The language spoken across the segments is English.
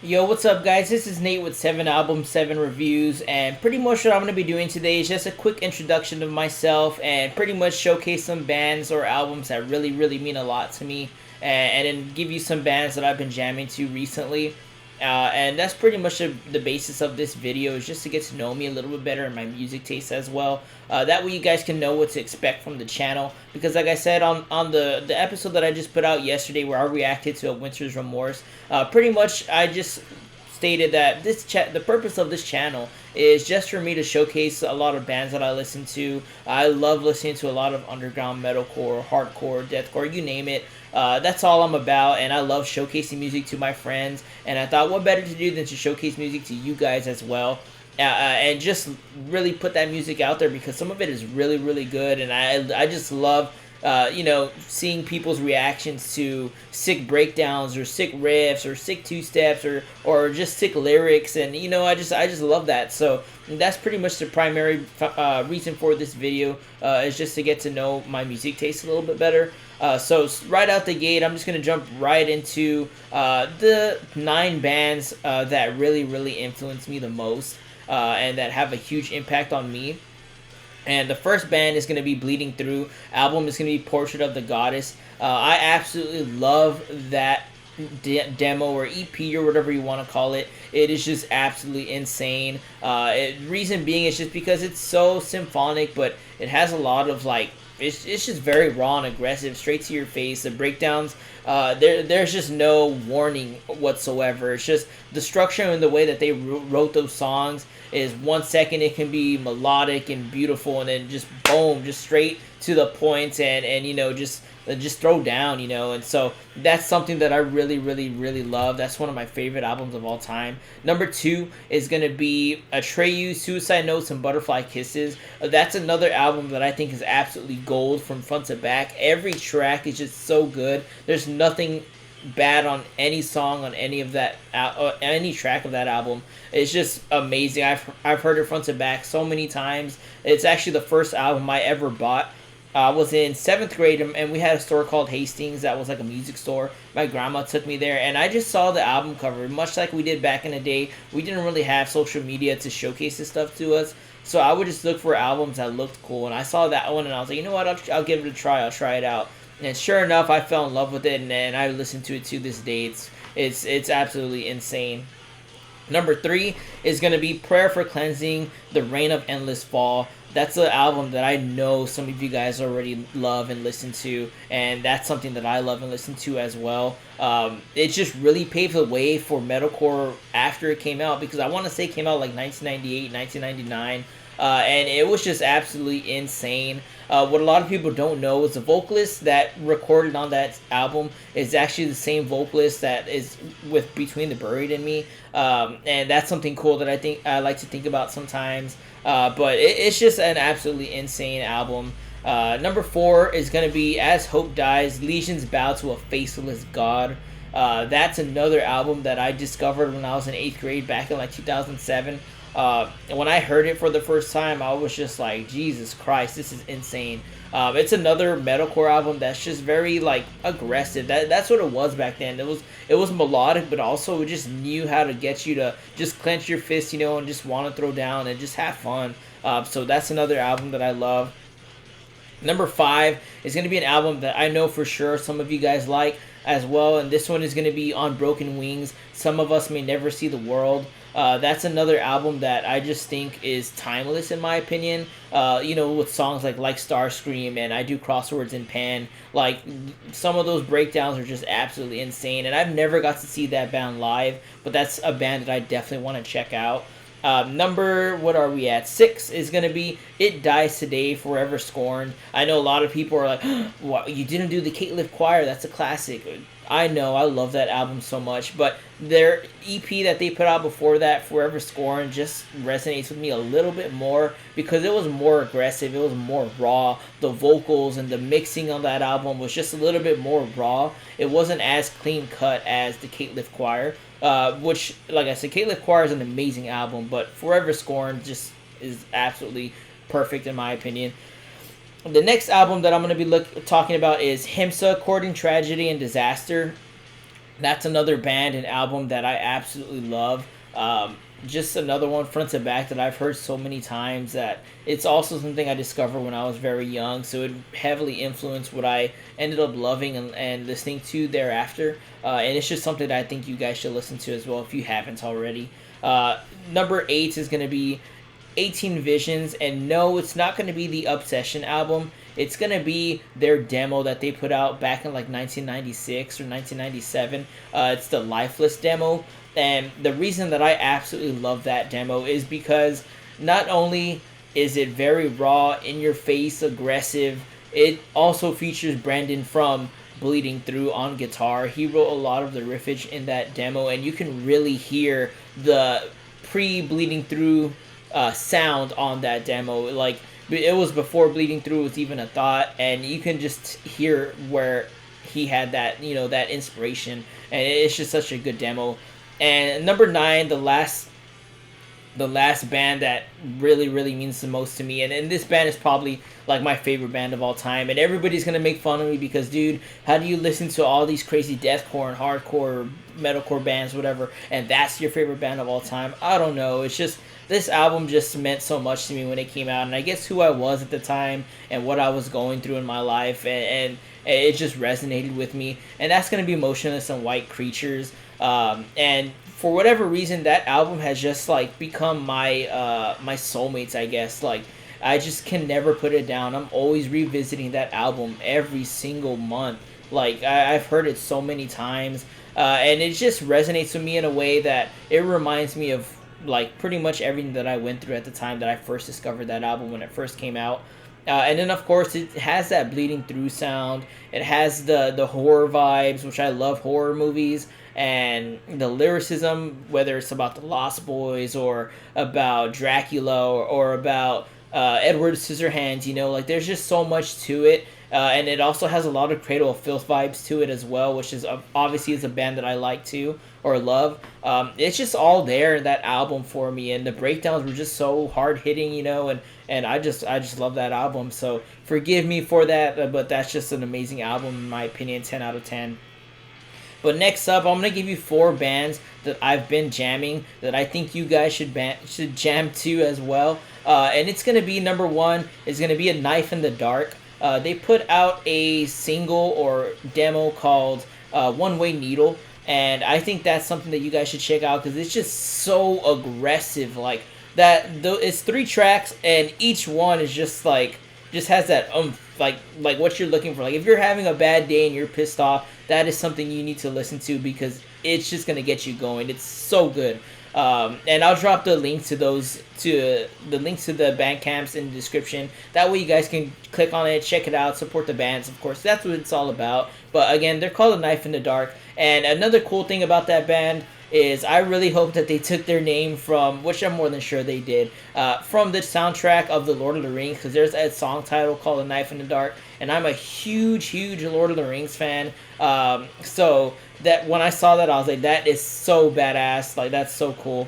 Yo, what's up, guys? This is Nate with 7 Albums, 7 Reviews, and pretty much what I'm going to be doing today is just a quick introduction of myself and pretty much showcase some bands or albums that really mean a lot to me, and then give you some bands that I've been jamming to recently. And that's pretty much the basis of this video, is just to get to know me a little bit better and my music taste as well. That way you guys can know what to expect from the channel, because like I said on the episode that I just put out yesterday where I reacted to A Winter's Remorse, pretty much I just stated that the purpose of this channel is just for me to showcase a lot of bands that I listen to. I love listening to a lot of underground metalcore, hardcore, deathcore, you name it. That's all I'm about, and I love showcasing music to my friends, and I thought what better to do than to showcase music to you guys as well. And just really put that music out there, because some of it is really good, and I just love seeing people's reactions to sick breakdowns or sick riffs or sick two steps or just sick lyrics, and I just love that. So that's pretty much the primary reason for this video, is just to get to know my music taste a little bit better. So right out the gate, I'm just gonna jump right into the 9 bands that really influenced me the most, and that have a huge impact on me. And the first band is going to be Bleeding Through. Album is going to be Portrait of the Goddess. I absolutely love that demo or EP or whatever you want to call it. It is just absolutely insane. Reason being is just because it's so symphonic, but it has a lot of it's just very raw and aggressive, straight to your face. The breakdowns, there's just no warning whatsoever. It's just the structure and the way that they wrote those songs is 1 second it can be melodic and beautiful, and then just boom, just straight to the point, and just throw down, and so that's something that I really love. That's one of my favorite albums of all time. Number 2 is gonna be Atreyu, Suicide Notes, and Butterfly Kisses. That's another album that I think is absolutely gold from front to back. Every track is just so good. There's nothing bad on any song on any of that any track of that album. It's just amazing. I've heard it front to back so many times. It's actually the first album I ever bought. I was in 7th grade, and we had a store called Hastings that was like a music store. My grandma took me there, and I just saw the album cover. Much like we did back in the day, we didn't really have social media to showcase this stuff to us, so I would just look for albums that looked cool, and I saw that one, and I was like, you know what, I'll give it a try. I'll try it out. And sure enough, I fell in love with it, and I listen to it to this day. It's absolutely insane. Number 3 is going to be Prayer for Cleansing, The Reign of Endless Fall. That's an album that I know some of you guys already love and listen to, and that's something that I love and listen to as well. It just really paved the way for metalcore after it came out, because I want to say it came out like 1998, 1999. And it was just absolutely insane. What a lot of people don't know is the vocalist that recorded on that album is actually the same vocalist that is with Between the Buried and Me. And that's something cool that I like to think about sometimes. But it's just an absolutely insane album. Number 4 is going to be As Hope Dies, Legions Bow to a Faceless God. That's another album that I discovered when I was in 8th grade back in like 2007. When I heard it for the first time, I was just like, Jesus Christ, this is insane. It's another metalcore album that's just very aggressive. That's what it was back then. It was melodic, but also it just knew how to get you to just clench your fist, and just want to throw down and just have fun. So that's another album that I love. Number 5 is going to be an album that I know for sure some of you guys like as well, and this one is going to be On Broken Wings, Some of Us May Never See the World. That's another album that I just think is timeless in my opinion. With songs like Starscream and I Do Crosswords in Pan, some of those breakdowns are just absolutely insane, and I've never got to see that band live, but that's a band that I definitely want to check out. What are we at? 6 is going to be It Dies Today, Forever Scorned. I know a lot of people are like, what, you didn't do the Kate Liv Choir, that's a classic. I know, I love that album so much, but their EP that they put out before that, Forever Scorned, just resonates with me a little bit more because it was more aggressive, it was more raw. The vocals and the mixing on that album was just a little bit more raw. It wasn't as clean cut as the Kate Liv Choir. Which, like I said, Kate Liv Choir is an amazing album, but Forever Scorned just is absolutely perfect in my opinion. The next album that I'm going to be talking about is Himsa, Courting Tragedy and Disaster. That's another band and album that I absolutely love. Just another one front to back that I've heard so many times that it's also something I discovered when I was very young. So it heavily influenced what I ended up loving and listening to thereafter. And it's just something that I think you guys should listen to as well if you haven't already. Number 8 is going to be 18 Visions, and no, it's not going to be the Obsession album. It's going to be their demo that they put out back in like 1996 or 1997. It's the Lifeless demo, and the reason that I absolutely love that demo is because not only is it very raw, in your face, aggressive, it also features Brandon from Bleeding Through on guitar. He wrote a lot of the riffage in that demo, and you can really hear the pre-Bleeding Through sound on that demo. Like, it was before Bleeding Through was even a thought, and you can just hear where he had that, that inspiration, and it's just such a good demo. And number 9, the last band that really really means the most to me, and this band is probably like my favorite band of all time, and everybody's gonna make fun of me because, dude, how do you listen to all these crazy deathcore and hardcore metalcore bands, whatever, and that's your favorite band of all time? I don't know, it's just this album just meant so much to me when it came out, and I guess who I was at the time and what I was going through in my life, and it just resonated with me, and that's gonna be Motionless in White Creatures. And for whatever reason, that album has just like become my soulmates, I guess. Like, I just can never put it down. I'm always revisiting that album every single month. Like, I've heard it so many times, and it just resonates with me in a way that it reminds me of like pretty much everything that I went through at the time that I first discovered that album when it first came out. And then, of course, it has that Bleeding Through sound. It has the horror vibes, which I love horror movies, and the lyricism, whether it's about the Lost Boys or about Dracula or about Edward Scissorhands. Like, there's just so much to it. And it also has a lot of Cradle of Filth vibes to it as well, which is obviously is a band that I like too or love. It's just all there in that album for me, and the breakdowns were just so hard hitting, and I just love that album. So forgive me for that, but that's just an amazing album in my opinion, 10 out of 10. But next up, I'm gonna give you 4 bands that I've been jamming that I think you guys should jam to as well. And it's gonna be number 1 is gonna be A Knife in the Dark. They put out a single or demo called One Way Needle, and I think that's something that you guys should check out because it's just so aggressive. Like that, it's 3 tracks, and each one is just like has that like what you're looking for. Like, if you're having a bad day and you're pissed off, that is something you need to listen to because it's just gonna get you going. It's so good. And I'll drop the links to the Bandcamps in the description. That way you guys can click on it, check it out, support the bands, of course. That's what it's all about. But again, they're called A Knife in the Dark. And another cool thing about that band is I really hope that they took their name from, which I'm more than sure they did, from the soundtrack of The Lord of the Rings, because there's a song title called A Knife in the Dark, and I'm a huge Lord of the Rings fan. So that when I saw that, I was like, that is so badass. Like, that's so cool.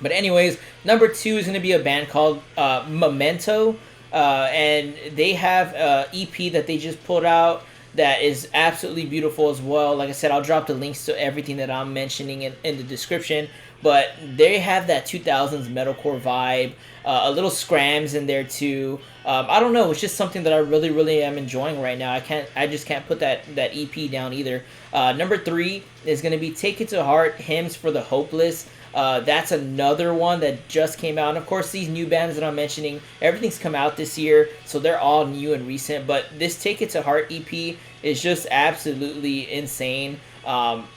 But anyways, number 2 is going to be a band called Memento, and they have an EP that they just put out that is absolutely beautiful as well. Like I said, I'll drop the links to everything that I'm mentioning in the description. But they have that 2000s metalcore vibe, a little scrams in there too. I don't know, it's just something that I really, really am enjoying right now. I just can't put that EP down either. Number 3 is going to be Take It to Heart, Hymns for the Hopeless. That's another one that just came out. And of course, these new bands that I'm mentioning, everything's come out this year, so they're all new and recent. But this Take It to Heart EP is just absolutely insane.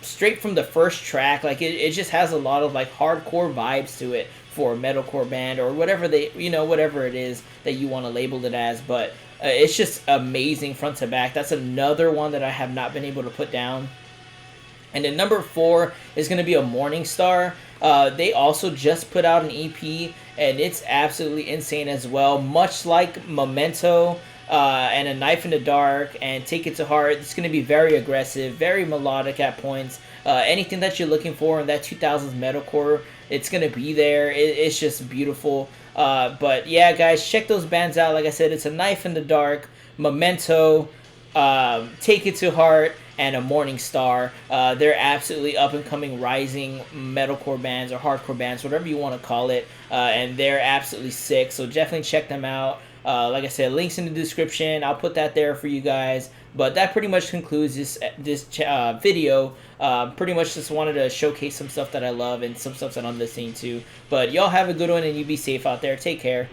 Straight from the first track, like it just has a lot of like hardcore vibes to it for a metalcore band or whatever whatever it is that you want to label it as. But it's just amazing front to back. That's another one that I have not been able to put down. And then number 4 is going to be a Morning Star. They also just put out an EP, and it's absolutely insane as well. Much like Memento and A Knife in the Dark and Take It to Heart, it's going to be very aggressive, very melodic at points. Anything that you're looking for in that 2000s metalcore, it's going to be there. It's just beautiful. But yeah, guys, check those bands out. Like I said, it's A Knife in the Dark, Memento, Take It to Heart, and a Morning Star. They're absolutely up and coming, rising metalcore bands or hardcore bands, whatever you want to call it, and they're absolutely sick. So definitely check them out. Like I said, links in the description. I'll put that there for you guys. But that pretty much concludes this video. Pretty much just wanted to showcase some stuff that I love and some stuff that I'm listening to. But y'all have a good one, and you be safe out there. Take care.